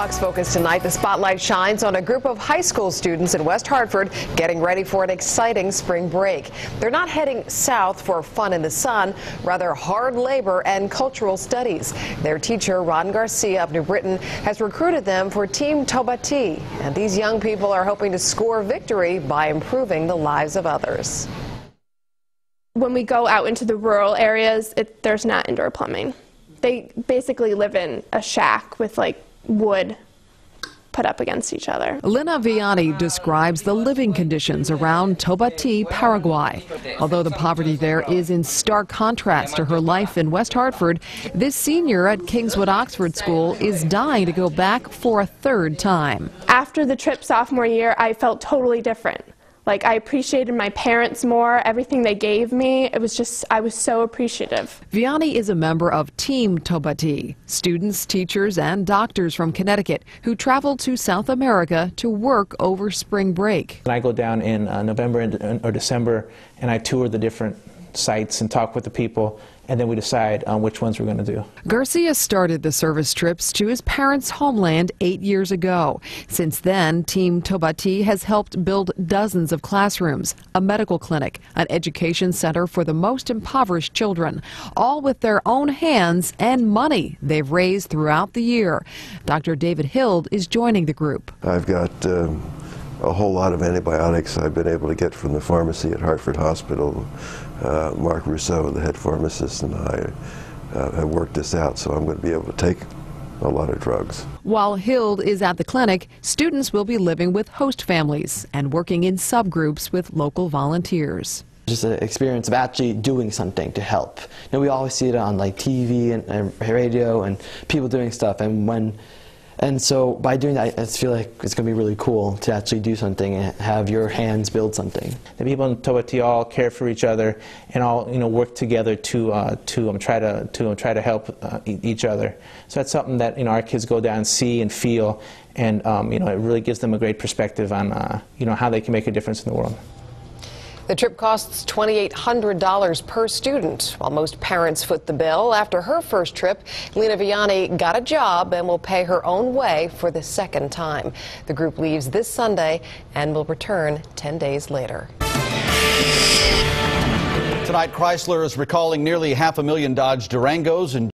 Fox Focus tonight, the spotlight shines on a group of high school students in West Hartford getting ready for an exciting spring break. They're not heading south for fun in the sun, rather hard labor and cultural studies. Their teacher, Ron Garcia of New Britain, has recruited them for Team Tobati. And these young people are hoping to score victory by improving the lives of others. When we go out into the rural areas, there's not indoor plumbing. They basically live in a shack with wood put up against each other. Lina Vianney describes the living conditions around Tobati, Paraguay. Although the poverty there is in stark contrast to her life in West Hartford, this senior at Kingswood Oxford School is dying to go back for a third time. After the trip sophomore year, I felt totally different. I appreciated my parents more, everything they gave me. I was so appreciative. Vianney is a member of Team Tobati, students, teachers, and doctors from Connecticut who travel to South America to work over spring break. I go down in November or December, and I tour the different sites and talk with the people, and then we decide on which ones we're going to do. Garcia started the service trips to his parents' homeland 8 years ago. Since then, Team Tobati has helped build dozens of classrooms, a medical clinic, an education center for the most impoverished children, all with their own hands and money they've raised throughout the year. Dr. David Hild is joining the group. I've got a whole lot of antibiotics I've been able to get from the pharmacy at Hartford Hospital. Mark Rousseau, the head pharmacist, and I have worked this out, so I'm going to be able to take a lot of drugs. While Hild is at the clinic, students will be living with host families and working in subgroups with local volunteers. Just an experience of actually doing something to help. We always see it on TV and radio and people doing stuff, and so by doing that, I just feel like it's going to be really cool to actually do something and have your hands build something. The people in Tobati all care for each other and all work together to try to help each other. So that's something that our kids go down and see and feel, and it really gives them a great perspective on how they can make a difference in the world. The trip costs $2,800 per student, while most parents foot the bill. After her first trip, Lina Vianney got a job and will pay her own way for the second time. The group leaves this Sunday and will return 10 days later. Tonight, Chrysler is recalling nearly 500,000 Dodge Durangos and